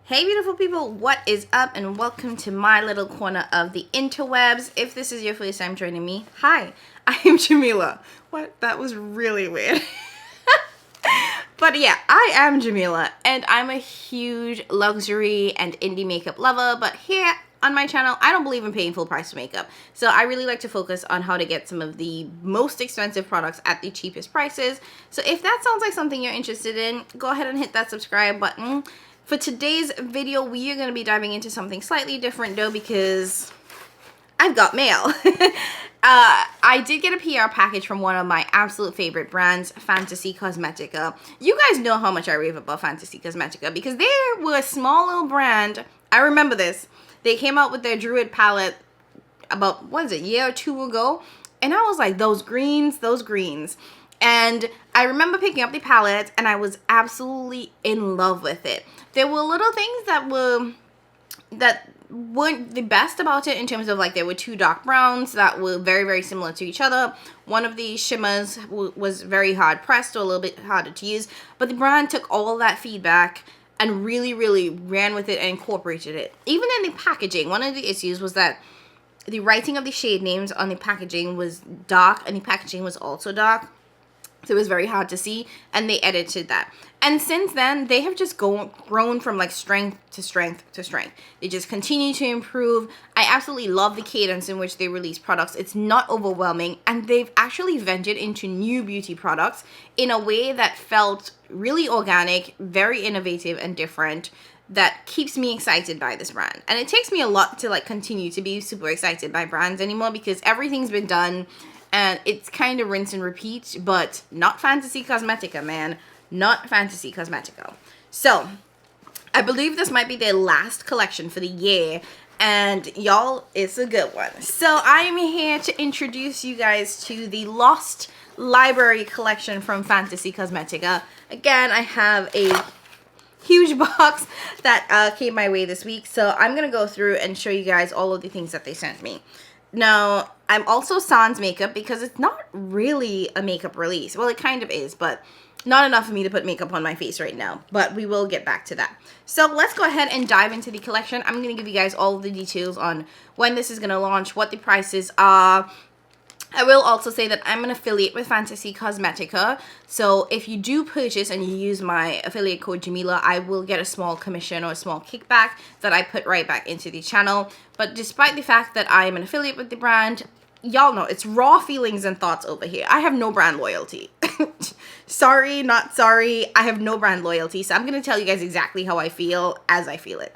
Hey beautiful people, what is up and welcome to my little corner of the interwebs. If this is your first time joining me, hi, I am Jamila. What? That was really weird. But yeah, I am Jamila and I'm a huge luxury and indie makeup lover, but here on my channel, I don't believe in paying full price for makeup. So I really like to focus on how to get some of the most expensive products at the cheapest prices. So if that sounds like something you're interested in, go ahead and hit that subscribe button. For today's video, we are going to be diving into something slightly different though, because I've got mail. I did get a PR package from one of my absolute favorite brands, Fantasy Cosmetica. You guys know how much I rave about Fantasy Cosmetica because they were a small little brand. I remember this. They came out with their Druid palette about, what is it, a year or two ago? And I was like, those greens. And I remember picking up the palette and I was absolutely in love with it. There were little things that weren't the best about it in terms of, like, there were two dark browns that were very, very similar to each other. One of the shimmers was very hard pressed or a little bit harder to use, but the brand took all that feedback and really, really ran with it and incorporated it. Even in the packaging, one of the issues was that the writing of the shade names on the packaging was dark and the packaging was also dark. So it was very hard to see, and they edited that. And since then, they have just grown from like strength to strength to strength. They just continue to improve. I absolutely love the cadence in which they release products. It's not overwhelming, and they've actually ventured into new beauty products in a way that felt really organic, very innovative and different, that keeps me excited by this brand. And it takes me a lot to like continue to be super excited by brands anymore because everything's been done. And it's kind of rinse and repeat, but not Fantasy Cosmetica, man. Not Fantasy Cosmetica. So, I believe this might be their last collection for the year. And y'all, it's a good one. So, I am here to introduce you guys to the Lost Library collection from Fantasy Cosmetica. Again, I have a huge box that came my way this week. So, I'm going to go through and show you guys all of the things that they sent me. Now, I'm also sans makeup because it's not really a makeup release. Well, it kind of is, but not enough for me to put makeup on my face right now. But we will get back to that. So let's go ahead and dive into the collection. I'm going to give you guys all of the details on when this is going to launch, what the prices are. I will also say that I'm an affiliate with Fantasy Cosmetica, so if you do purchase and you use my affiliate code Jamila, I will get a small commission or a small kickback that I put right back into the channel. But despite the fact that I am an affiliate with the brand, y'all know it's raw feelings and thoughts over here. I have no brand loyalty. Sorry, not sorry. I have no brand loyalty, so I'm going to tell you guys exactly how I feel as I feel it.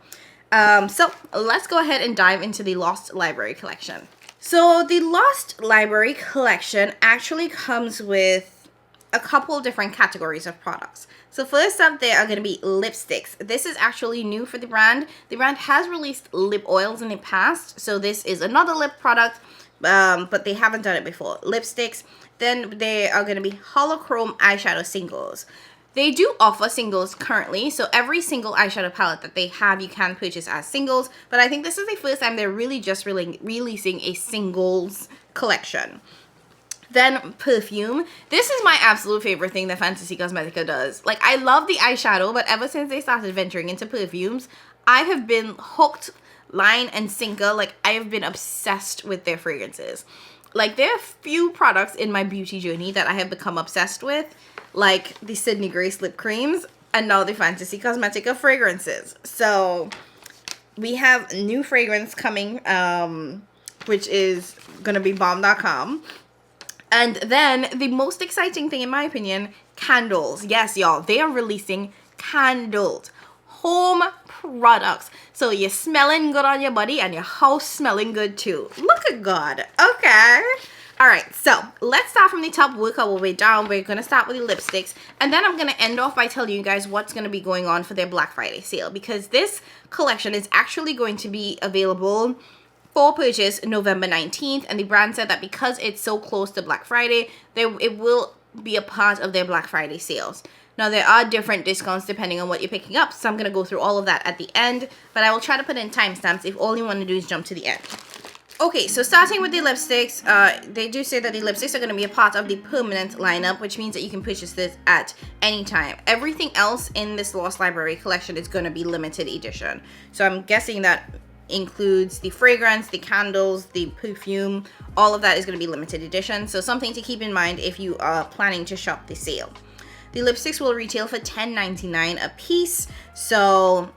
So let's go ahead and dive into the Lost Library collection. So the Lost Library collection actually comes with a couple of different categories of products. So first up, there are going to be lipsticks. This is actually new for the brand. The brand has released lip oils in the past, so this is another lip product, but they haven't done it before. Lipsticks. Then there are going to be holochrome eyeshadow singles. They do offer singles currently, so every single eyeshadow palette that they have, you can purchase as singles. But I think this is the first time they're really just releasing a singles collection. Then perfume. This is my absolute favorite thing that Fantasy Cosmetica does. Like, I love the eyeshadow, but ever since they started venturing into perfumes, I have been hooked, line and sinker. Like, I have been obsessed with their fragrances. Like, there are few products in my beauty journey that I have become obsessed with, like the Sydney Grace lip creams and now the Fantasy Cosmetica fragrances. So we have new fragrance coming, which is gonna be bomb.com. And then the most exciting thing in my opinion, candles. Yes, y'all, they are releasing candles, home products, so you're smelling good on your body and your house smelling good too. Look at God. Okay. All right, so let's start from the top, work our way down. We're going to start with the lipsticks, and then I'm going to end off by telling you guys what's going to be going on for their Black Friday sale, because this collection is actually going to be available for purchase November 19th, and the brand said that because it's so close to Black Friday, it will be a part of their Black Friday sales. Now, there are different discounts depending on what you're picking up, so I'm going to go through all of that at the end, but I will try to put in timestamps if all you want to do is jump to the end. Okay, so starting with the lipsticks, they do say that the lipsticks are going to be a part of the permanent lineup, which means that you can purchase this at any time. Everything else in this Lost Library collection is going to be limited edition. So I'm guessing that includes the fragrance, the candles, the perfume, all of that is going to be limited edition. So something to keep in mind if you are planning to shop the sale. The lipsticks will retail for $10.99 a piece. So,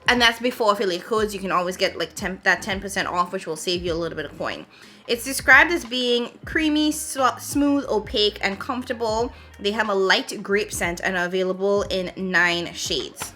and that's before affiliate codes. You can always get like that 10% off, which will save you a little bit of coin. It's described as being creamy, smooth, opaque, and comfortable. They have a light grape scent and are available in 9 shades.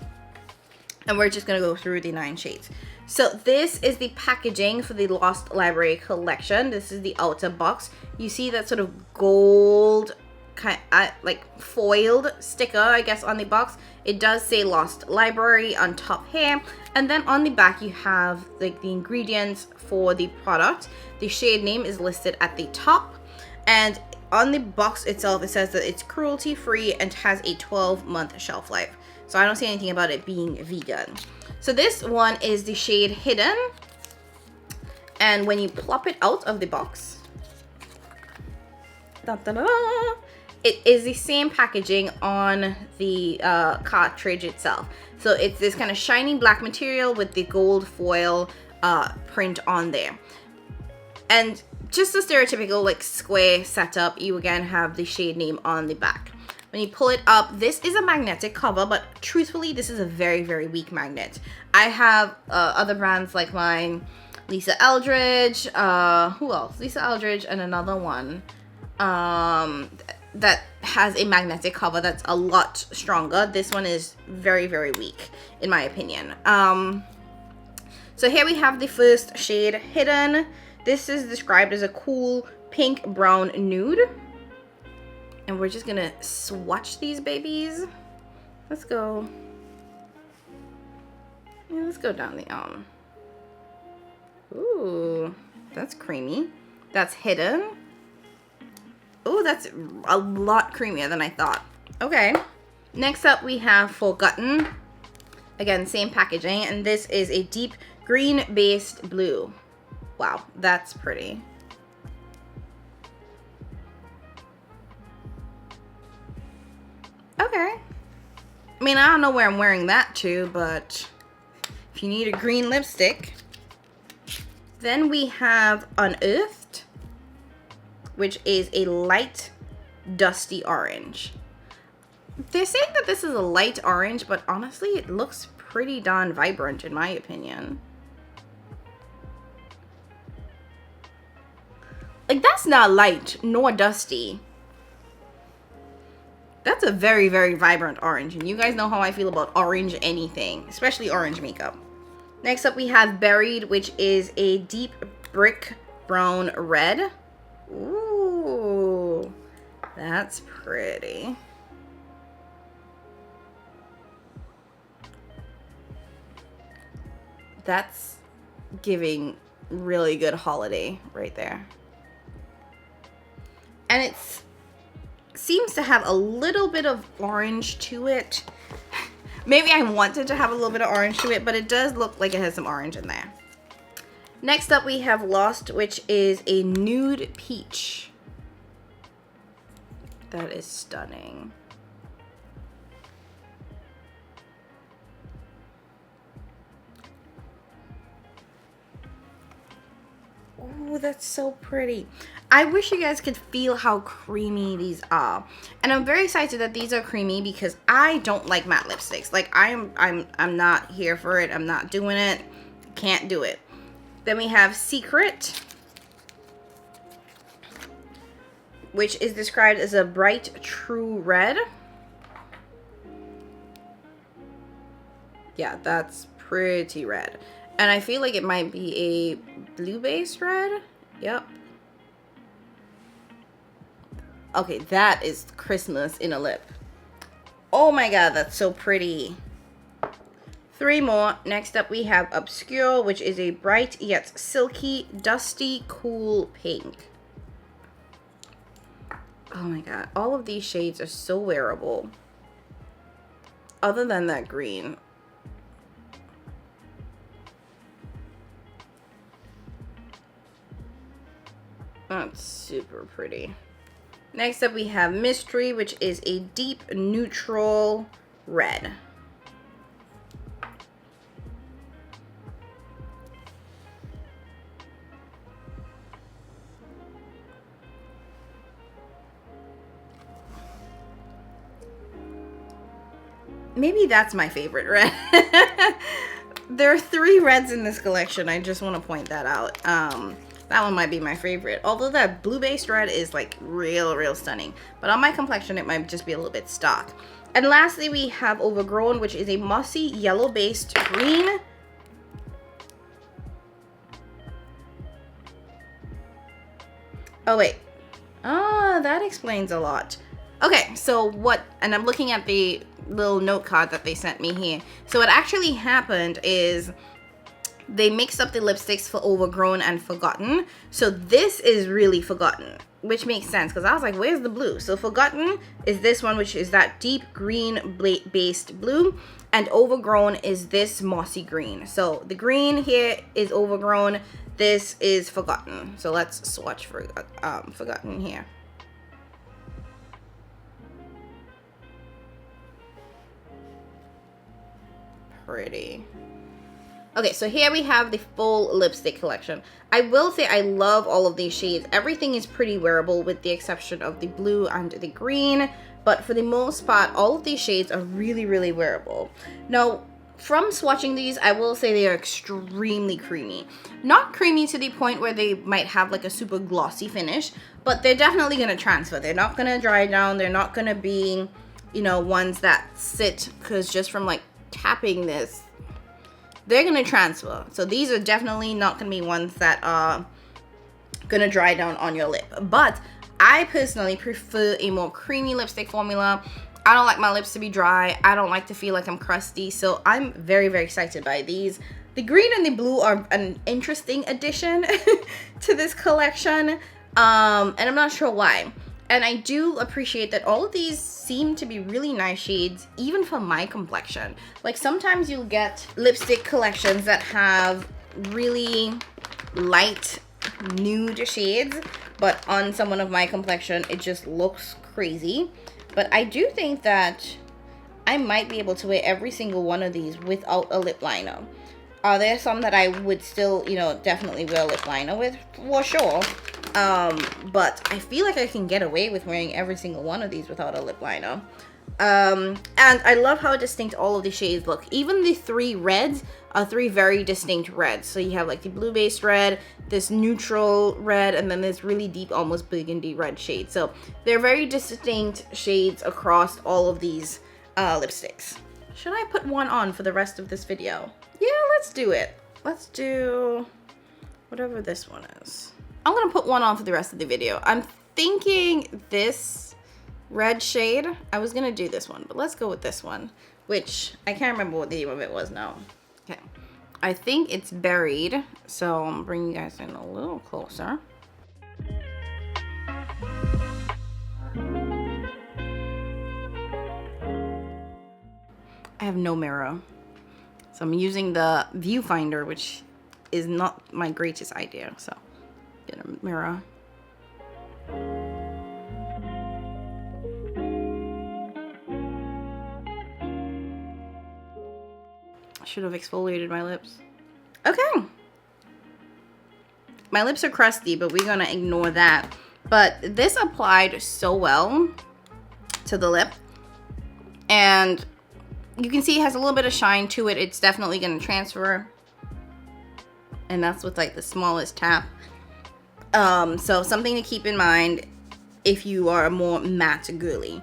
And we're just going to go through the 9 shades. So this is the packaging for the Lost Library collection. This is the outer box. You see that sort of gold kind like foiled sticker, I guess, on the box. It does say Lost Library on top here, and then on the back you have like the ingredients for the product. The shade name is listed at the top, and on the box itself it says that it's cruelty free and has a 12-month shelf life. So I don't see anything about it being vegan. So this one is the shade Hidden, and when you plop it out of the box, it is the same packaging on the cartridge itself. So it's this kind of shiny black material with the gold foil print on there. And just a stereotypical like square setup, you again have the shade name on the back. When you pull it up, this is a magnetic cover, but truthfully, this is a very, very weak magnet. I have other brands like mine, Lisa Eldridge, who else? Lisa Eldridge and another one. That has a magnetic cover that's a lot stronger. This one is very, very weak in my opinion. So here we have the first shade, Hidden. This is described as a cool pink brown nude, and we're just gonna swatch these babies. Let's go. Yeah, let's go down the ooh, that's creamy. That's Hidden. Oh, that's a lot creamier than I thought. Okay. Next up, we have Forgotten. Again, same packaging, and this is a deep green-based blue. Wow, that's pretty. Okay. I mean, I don't know where I'm wearing that to, but if you need a green lipstick. Then we have Unearthed, which is a light dusty orange. They're saying that this is a light orange, but honestly it looks pretty darn vibrant in my opinion. Like, that's not light nor dusty. That's a very, very vibrant orange, and you guys know how I feel about orange anything, especially orange makeup. Next up we have Buried, which is a deep brick brown red. Ooh, that's pretty. That's giving really good holiday right there. And it seems to have a little bit of orange to it. Maybe I wanted to have a little bit of orange to it, but it does look like it has some orange in there. Next up we have Lost, which is a nude peach. That is stunning. Oh, that's so pretty. I wish you guys could feel how creamy these are. And I'm very excited that these are creamy because I don't like matte lipsticks. Like, I'm not here for it. I'm not doing it. Can't do it. Then we have Secret, which is described as a bright true red. Yeah, that's pretty red. And I feel like it might be a blue-based red. Yep. Okay, that is Christmas in a lip. Oh my god, that's so pretty. 3 more. Next up we have Obscure, which is a bright yet silky, dusty, cool pink. Oh my god, all of these shades are so wearable. Other than that green. That's super pretty. Next up we have Mystery, which is a deep neutral red. Maybe that's my favorite red. There are 3 reds in this collection. I just want to point that out. That one might be my favorite. Although that blue-based red is like real stunning. But on my complexion, it might just be a little bit stock. And lastly, we have Overgrown, which is a mossy yellow-based green. Oh, wait. Ah, that explains a lot. Okay, so what, and I'm looking at the little note card that they sent me here. So what actually happened is they mixed up the lipsticks for Overgrown and Forgotten. So this is really Forgotten, which makes sense because I was like, where's the blue? So Forgotten is this one, which is that deep green based blue, and Overgrown is this mossy green. So the green here is Overgrown, this is Forgotten. So let's swatch for Forgotten here. Pretty. Okay, so here we have the full lipstick collection. I will say I love all of these shades. Everything is pretty wearable with the exception of the blue and the green, but for the most part, all of these shades are really wearable. Now, from swatching these, I will say they are extremely creamy. Not creamy to the point where they might have like a super glossy finish, but they're definitely gonna transfer. They're not gonna dry down. They're not gonna be, you know, ones that sit, because just from like tapping this, they're gonna transfer. So these are definitely not gonna be ones that are gonna dry down on your lip. But I personally prefer a more creamy lipstick formula. I don't like my lips to be dry. I don't like to feel like I'm crusty. So I'm very excited by these. The green and the blue are an interesting addition to this collection. And I'm not sure why. And I do appreciate that all of these seem to be really nice shades, even for my complexion. Like sometimes you'll get lipstick collections that have really light nude shades, but on someone of my complexion, it just looks crazy. But I do think that I might be able to wear every single one of these without a lip liner. Are there some that I would still, you know, definitely wear a lip liner with? For sure. But I feel like I can get away with wearing every single one of these without a lip liner. And I love how distinct all of the shades look. Even the 3 reds are 3 very distinct reds. So you have like the blue-based red, this neutral red, and then this really deep, almost burgundy red shade. So they're very distinct shades across all of these lipsticks. Should I put one on for the rest of this video? Yeah, let's do it. Let's do whatever this one is. I'm gonna put one on for the rest of the video. I'm thinking this red shade. I was gonna do this one, but let's go with this one, which I can't remember what the name of it was now. Okay, I think it's Buried, so I'm bringing you guys in a little closer. I have no mirror, so I'm using the viewfinder, which is not my greatest idea, so get a mirror. I should have exfoliated my lips. Okay. My lips are crusty, but we're gonna ignore that. But this applied so well to the lip. And you can see it has a little bit of shine to it. It's definitely gonna transfer. And that's with like the smallest tap. So something to keep in mind if you are a more matte girly.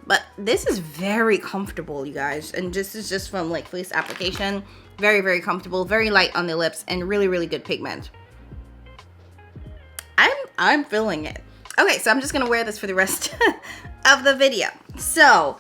But this is very comfortable, you guys. And this is just from like first application. Very comfortable, very light on the lips, and really good pigment. I'm feeling it. Okay, so I'm just gonna wear this for the rest of the video. So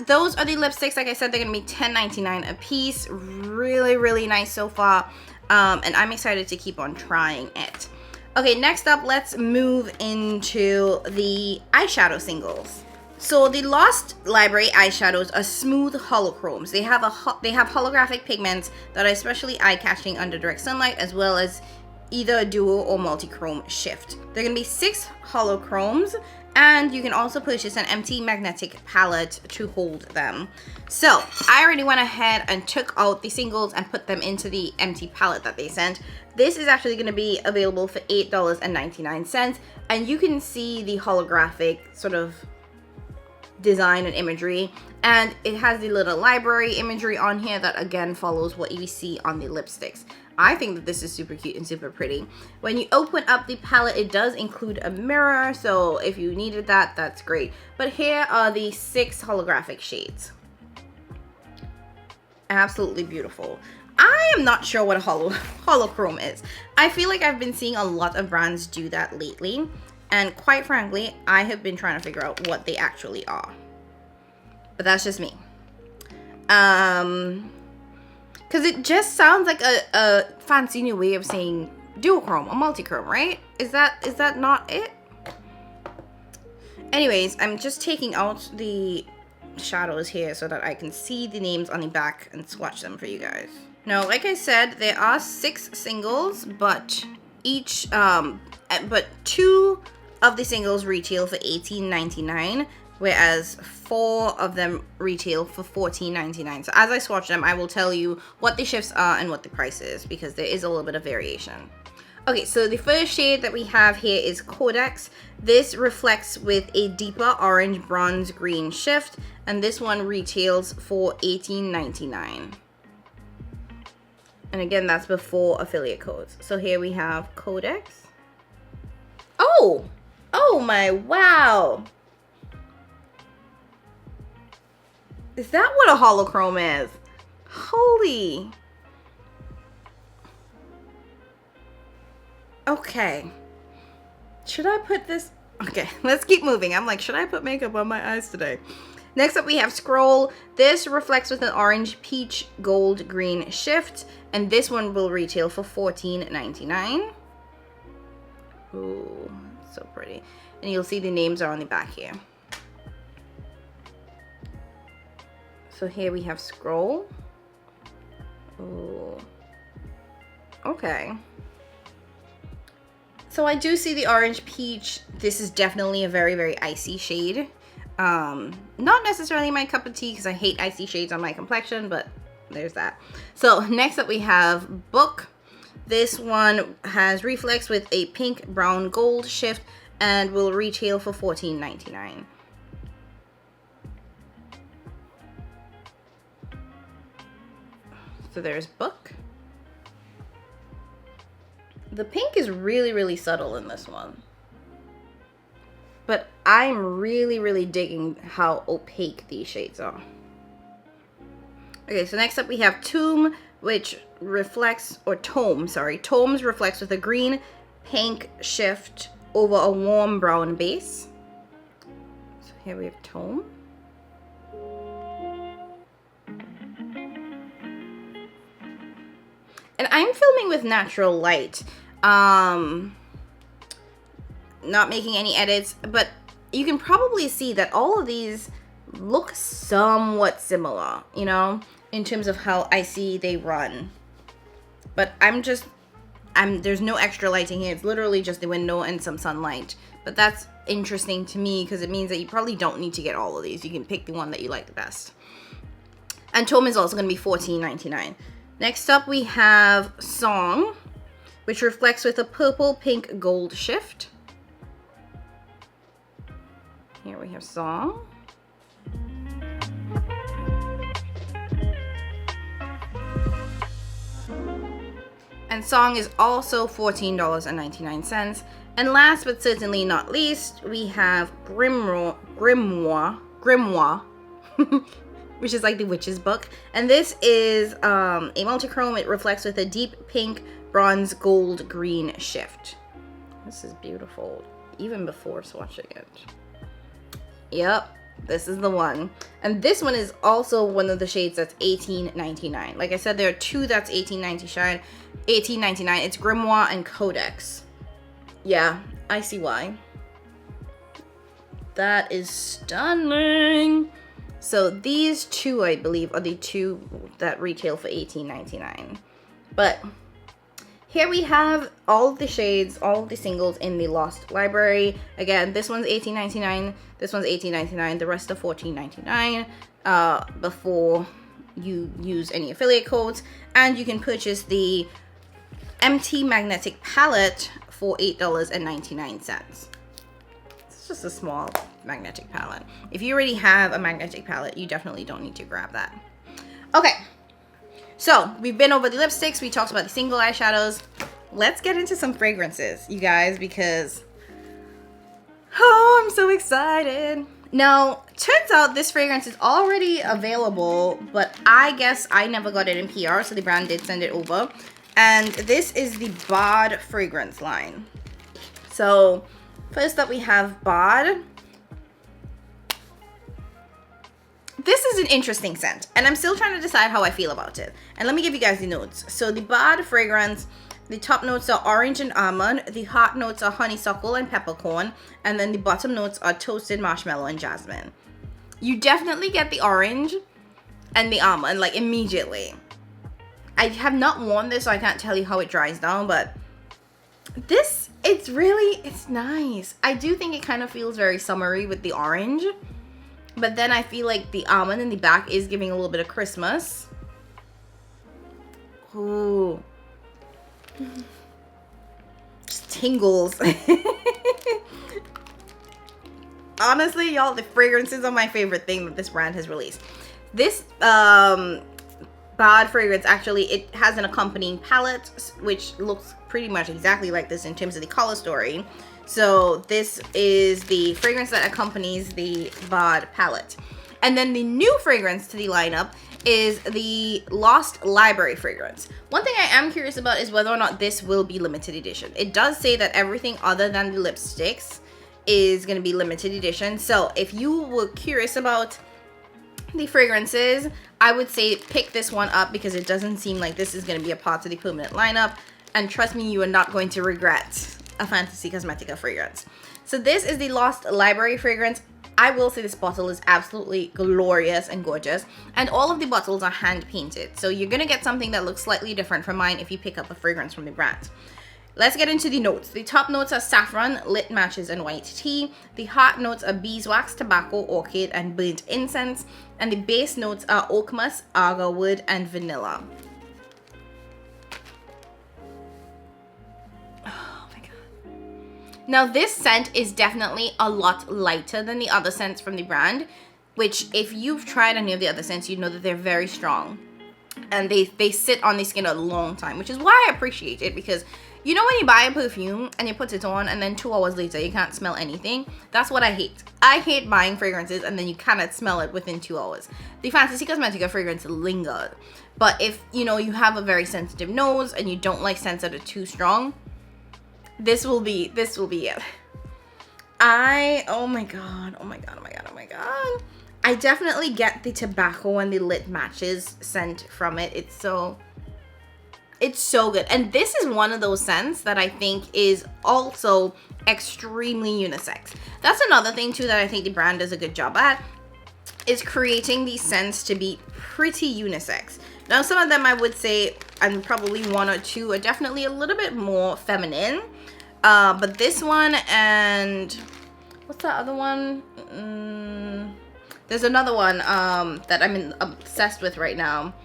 those are the lipsticks. Like I said, they're gonna be $10.99 a piece. Really nice so far. And I'm excited to keep on trying it. Okay, next up, let's move into the eyeshadow singles. So the Lost Library eyeshadows are smooth holochromes. They have holographic pigments that are especially eye-catching under direct sunlight, as well as either a duo or multi-chrome shift. There are going to be 6 holochromes, and you can also purchase an empty magnetic palette to hold them. So I already went ahead and took out the singles and put them into the empty palette that they sent. This is actually going to be available for $8.99, and you can see the holographic sort of design and imagery, and it has the little library imagery on here that again follows what you see on the lipsticks. I think that this is super cute and super pretty. When you open up the palette, it does include a mirror, so if you needed that, that's great. But here are the 6 holographic shades. Absolutely beautiful. I am not sure what a holochrome is. I feel like I've been seeing a lot of brands do that lately, and quite frankly, I have been trying to figure out what they actually are. But that's just me. Because it just sounds like a fancy new way of saying duochrome or multichrome, right? Is that not it? Anyways, I'm just taking out the shadows here so that I can see the names on the back and swatch them for you guys. Now, like I said, there are 6 singles, but but 2 of the singles retail for $18.99, whereas 4 of them retail for $14.99. So as I swatch them, I will tell you what the shifts are and what the price is, because there is a little bit of variation. Okay, so the first shade that we have here is Codex. This reflects with a deeper orange bronze green shift, and this one retails for $18.99. And again, that's before affiliate codes. So here we have Codex. Oh my, wow. Is that what a holochrome is? Holy. Okay. Should I put this? Okay, let's keep moving. I'm like, should I put makeup on my eyes today? Next up, we have Scroll. This reflects with an orange, peach, gold, green shift, and this one will retail for $14.99. Ooh, so pretty. And you'll see the names are on the back here. So here we have Scroll. Ooh. Okay. So I do see the orange peach. This is definitely a very, very icy shade. Not necessarily my cup of tea because I hate icy shades on my complexion, but there's that. So next up we have Book. This one has reflex with a pink, brown, gold shift and will retail for $14.99. So there's Book. The pink is really, really subtle in this one. But I'm really, really digging how opaque these shades are. Okay, so next up we have Tomb, which reflects, or Tome, sorry. Tomes reflects with a green, pink shift over a warm brown base. So here we have Tome. And I'm filming with natural light. Not making any edits, but you can probably see that all of these look somewhat similar, you know, in terms of how icy they run. But there's no extra lighting here. It's literally just the window and some sunlight. But that's interesting to me because it means that you probably don't need to get all of these. You can pick the one that you like the best. And Tome is also going to be $14.99. Next up we have Song, which reflects with a purple, pink, gold shift. Here we have Song. And Song is also $14.99. And last but certainly not least, we have Grimoire, which is like the witch's book. And this is a multi-chrome. It reflects with a deep pink, bronze, gold, green shift. This is beautiful, even before swatching it. Yep, this is the one. And this one is also one of the shades that's $18.99. Like I said, there are 2 that's $18.99. It's Grimoire and Codex. Yeah, I see why. That is stunning. So these 2, I believe, are the 2 that retail for $18.99. But Here we have all the shades, all the singles in the Lost Library. Again, this one's $18.99, this one's $18.99, the rest are $14.99 before you use any affiliate codes. And you can purchase the MT Magnetic Palette for $8.99. It's just a small magnetic palette. If you already have a magnetic palette, you definitely don't need to grab that. Okay. So, we've been over the lipsticks, we talked about the single eyeshadows. Let's get into some fragrances, you guys, because, oh, I'm so excited. Now, turns out this fragrance is already available, but I guess I never got it in PR, so the brand did send it over. And this is the Bod fragrance line. So, first up we have Bod. This is an interesting scent, and I'm still trying to decide how I feel about it. And let me give you guys the notes. So the Bod fragrance, the top notes are orange and almond, the heart notes are honeysuckle and peppercorn, and then the bottom notes are toasted marshmallow and jasmine. You definitely get the orange and the almond, like, immediately. I have not worn this, so I can't tell you how it dries down, but this, it's nice. I do think it kind of feels very summery with the orange. But then I feel like the almond in the back is giving a little bit of Christmas. Ooh. Just tingles. Honestly, y'all, the fragrances are my favorite thing that this brand has released. This Bod fragrance, actually, it has an accompanying palette, which looks pretty much exactly like this in terms of the color story. So this is the fragrance that accompanies the Bod palette. And then the new fragrance to the lineup is the Lost Library fragrance. One thing I am curious about is whether or not this will be limited edition. It does say that everything other than the lipsticks is going to be limited edition. So if you were curious about the fragrances, I would say pick this one up because it doesn't seem like this is going to be a part of the permanent lineup. And trust me, you are not going to regret a Fantasy Cosmetica fragrance. So this is the Lost Library fragrance. I will say this bottle is absolutely glorious and gorgeous, and all of the bottles are hand painted, so you're gonna get something that looks slightly different from mine if you pick up a fragrance from the brand. Let's get into the notes. The top notes are saffron, lit matches, and white tea. The heart notes are beeswax, tobacco, orchid, and burnt incense, and the base notes are oak musk, agarwood, and vanilla. Now this scent is definitely a lot lighter than the other scents from the brand, which if you've tried any of the other scents, you know that they're very strong. And they sit on the skin a long time, which is why I appreciate it, because you know when you buy a perfume and you put it on and then 2 hours later you can't smell anything? That's what I hate. I hate buying fragrances and then you cannot smell it within 2 hours. The Fantasy Cosmetica fragrance lingered. But if, you know, you have a very sensitive nose and you don't like scents that are too strong, this will be it. Oh my god. I definitely get the tobacco and the lit matches scent from it. It's so good. And this is one of those scents that I think is also extremely unisex. That's another thing too that I think the brand does a good job at, is creating these scents to be pretty unisex. Now some of them I would say, and probably 1 or 2 are definitely a little bit more feminine. But this one and what's that other one? There's another one that I'm obsessed with right now.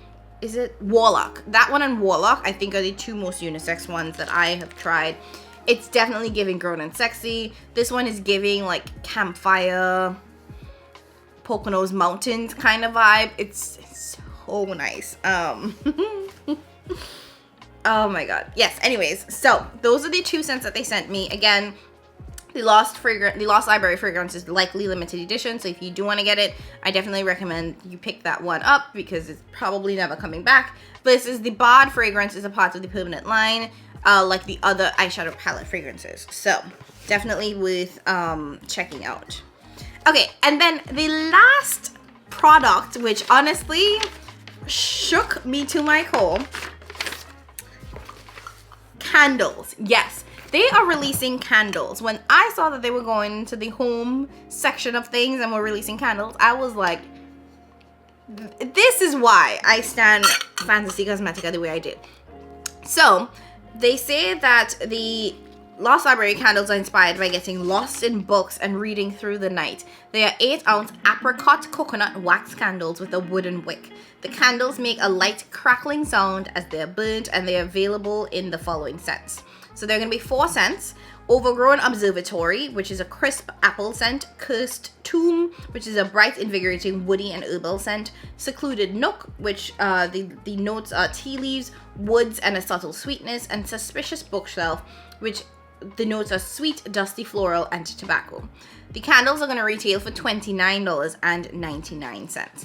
Is it Warlock? That one and Warlock I think are the 2 most unisex ones that I have tried. It's definitely giving grown and sexy. This one is giving like campfire, Poconos Mountains kind of vibe. It's so nice. Oh my god. Yes, anyways, so those are the 2 scents that they sent me. Again, the Lost Library fragrance is likely limited edition, so if you do want to get it, I definitely recommend you pick that one up because it's probably never coming back. But this is the Bod fragrance, is a part of the permanent line, like the other eyeshadow palette fragrances. So definitely worth checking out. Okay, and then the last product, which honestly shook me to my core. Candles. Yes, they are releasing candles. When I saw that they were going into the home section of things and were releasing candles, I was like, this is why I stand Fantasy Cosmetica the way I did. So They say that the Lost Library candles are inspired by getting lost in books and reading through the night. They are 8-ounce apricot coconut wax candles with a wooden wick. The candles make a light crackling sound as they are burnt, and they are available in the following scents. So they're going to be 4 scents. Overgrown Observatory, which is a crisp apple scent. Cursed Tomb, which is a bright, invigorating, woody and herbal scent. Secluded Nook, which the notes are tea leaves, woods, and a subtle sweetness. And Suspicious Bookshelf, which the notes are sweet, dusty, floral, and tobacco. The candles are going to retail for $29.99.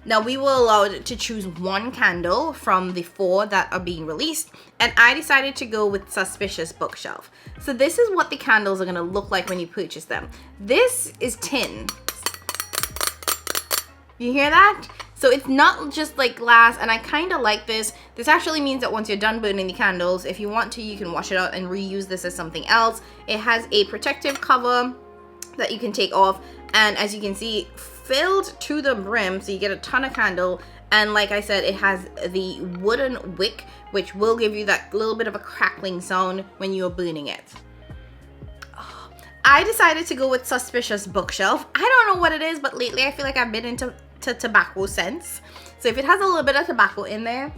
Now, we were allowed to choose one candle from the 4 that are being released, and I decided to go with Suspicious Bookshelf. So this is what the candles are going to look like when you purchase them. This is tin. You hear that? So it's not just like glass, and I kind of like this. This actually means that once you're done burning the candles, if you want to, you can wash it out and reuse this as something else. It has a protective cover that you can take off, and as you can see, filled to the brim, so you get a ton of candle. And like I said, it has the wooden wick, which will give you that little bit of a crackling sound when you're burning it. I decided to go with Suspicious Bookshelf. I don't know what it is, but lately I feel like I've been into tobacco scents. So if it has a little bit of tobacco in there,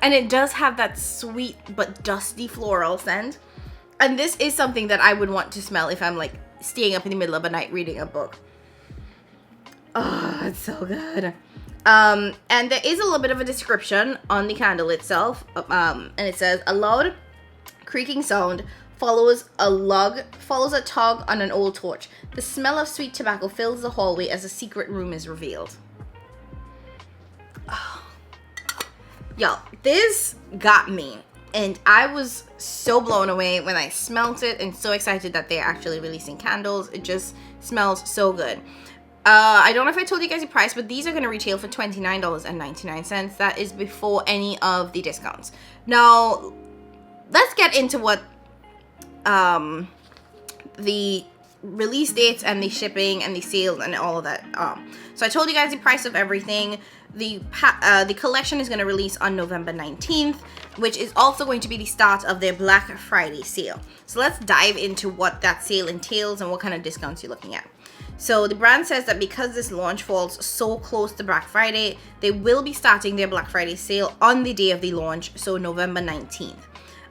and it does have that sweet but dusty floral scent, and this is something that I would want to smell if I'm like staying up in the middle of the night reading a book. Oh, it's so good. And there is a little bit of a description on the candle itself, and it says, a loud creaking sound follows a tug on an old torch. The smell of sweet tobacco fills the hallway as a secret room is revealed. Oh. Y'all, this got me, and I was so blown away when I smelt it, and so excited that they're actually releasing candles. It just smells so good. I don't know if I told you guys the price, but these are going to retail for $29.99. That is before any of the discounts. Now, let's get into what the release dates and the shipping and the sales and all of that. So I told you guys the price of everything. The collection is going to release on November 19th, which is also going to be the start of their Black Friday sale. So let's dive into what that sale entails and what kind of discounts you're looking at. So the brand says that because this launch falls so close to Black Friday, they will be starting their Black Friday sale on the day of the launch, so November 19th.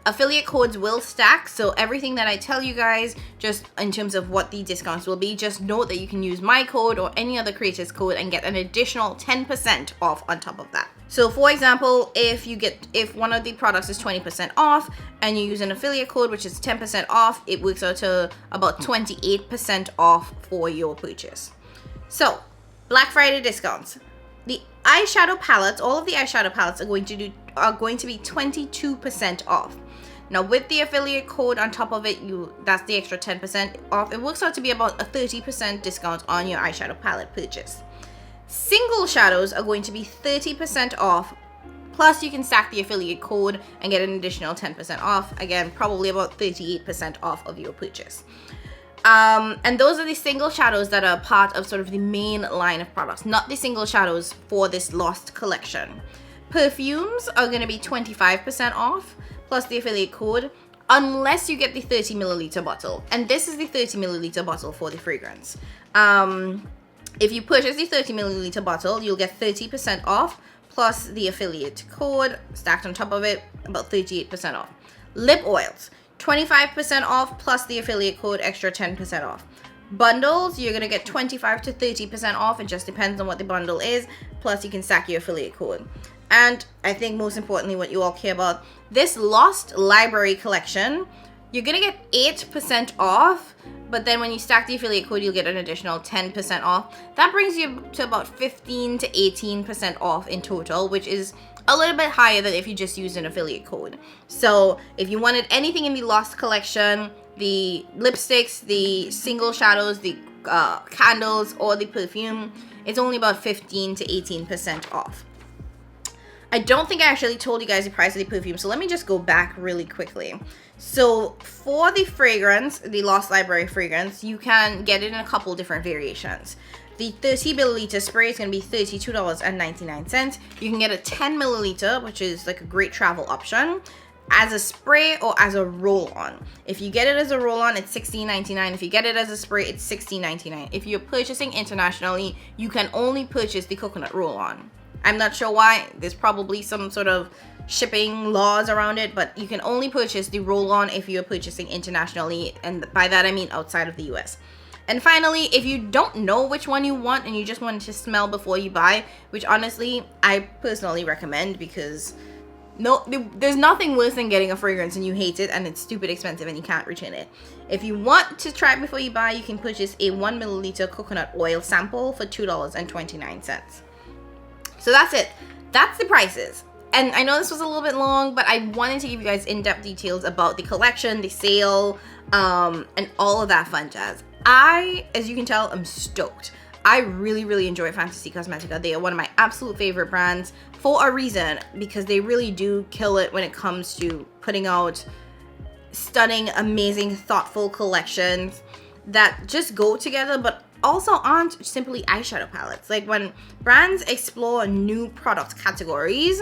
Affiliate codes will stack, so everything that I tell you guys, just in terms of what the discounts will be, just note that you can use my code or any other creator's code and get an additional 10% off on top of that. So for example, if one of the products is 20% off and you use an affiliate code, which is 10% off, it works out to about 28% off for your purchase. So Black Friday discounts. The eyeshadow palettes, all of the eyeshadow palettes are going to be 22% off. Now with the affiliate code on top of it, that's the extra 10% off. It works out to be about a 30% discount on your eyeshadow palette purchase. Single shadows are going to be 30% off, plus you can stack the affiliate code and get an additional 10% off. Again, probably about 38% off of your purchase. And those are the single shadows that are part of sort of the main line of products, not the single shadows for this Lost collection. Perfumes are going to be 25% off, plus the affiliate code, unless you get the 30 milliliter bottle. And this is the 30 milliliter bottle for the fragrance. If you purchase the 30 milliliter bottle, you'll get 30% off, plus the affiliate code stacked on top of it, about 38% off. Lip oils, 25% off, plus the affiliate code, extra 10% off. Bundles, you're gonna get 25 to 30% off. It just depends on what the bundle is, plus you can stack your affiliate code. And I think most importantly, what you all care about, this Lost Library collection, you're gonna get 8% off, but then when you stack the affiliate code, you'll get an additional 10% off. That brings you to about 15 to 18% off in total, which is a little bit higher than if you just used an affiliate code. So if you wanted anything in the Lost collection, the lipsticks, the single shadows, the candles, or the perfume, it's only about 15 to 18% off. I don't think I actually told you guys the price of the perfume, so let me just go back really quickly. So for the fragrance, the Lost Library fragrance, you can get it in a couple different variations. The 30 milliliter spray is going to be $32.99. You can get a 10 milliliter, which is like a great travel option. as a spray or as a roll-on. If you get it as a roll-on, it's $16.99. If you get it as a spray, it's $16.99. If you're purchasing internationally, you can only purchase the coconut roll-on. I'm not sure why. There's probably some sort of shipping laws around it, but you can only purchase the roll-on if you're purchasing internationally, and by that I mean outside of the US. And finally, if you don't know which one you want and you just want to smell before you buy, which honestly I personally recommend, because there's nothing worse than getting a fragrance and you hate it and it's stupid expensive and you can't return it. If you want to try it before you buy, you can purchase a 1 milliliter coconut oil sample for $2.29. So that's it. That's the prices. And I know this was a little bit long, but I wanted to give you guys in-depth details about the collection, the sale, and all of that fun jazz. As you can tell, I'm stoked. I really, really enjoy Fantasy Cosmetica. They are one of my absolute favorite brands for a reason, because they really do kill it when it comes to putting out stunning, amazing, thoughtful collections that just go together, but also aren't simply eyeshadow palettes. Like, when brands explore new product categories,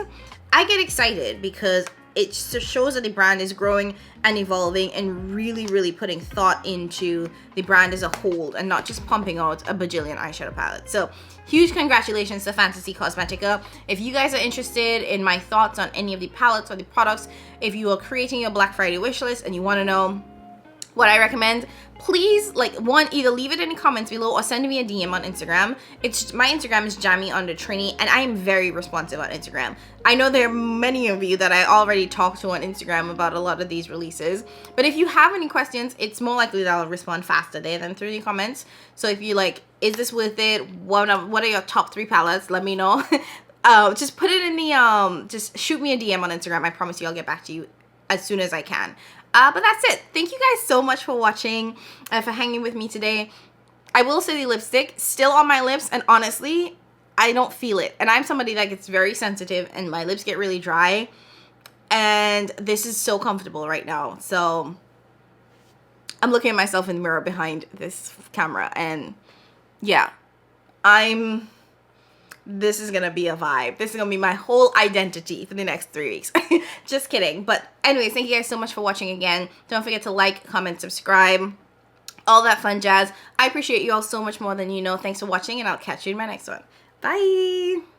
I get excited because it shows that the brand is growing and evolving and really, really putting thought into the brand as a whole and not just pumping out a bajillion eyeshadow palettes. So huge congratulations to Fantasy Cosmetica. If you guys are interested in my thoughts on any of the palettes or the products, if you are creating your Black Friday wish list and you want to know what I recommend, please, either leave it in the comments below or send me a DM on Instagram. My Instagram is Jamie_Trini, and I am very responsive on Instagram. I know there are many of you that I already talked to on Instagram about a lot of these releases, but if you have any questions, it's more likely that I'll respond faster there than through the comments. So if you is this worth it? What are your top 3 palettes? Let me know. Just put it in the just shoot me a DM on Instagram. I promise you I'll get back to you as soon as I can. But that's it. Thank you guys so much for watching, for hanging with me today. I will say the lipstick still on my lips, and honestly, I don't feel it. And I'm somebody that gets very sensitive and my lips get really dry. And this is so comfortable right now. So I'm looking at myself in the mirror behind this camera, and yeah, this is gonna be a vibe. This is gonna be my whole identity for the next 3 weeks. Just kidding. But anyways, thank you guys so much for watching again. Don't forget to like, comment, subscribe, all that fun jazz. I appreciate you all so much more than you know. Thanks for watching, and I'll catch you in my next one. Bye.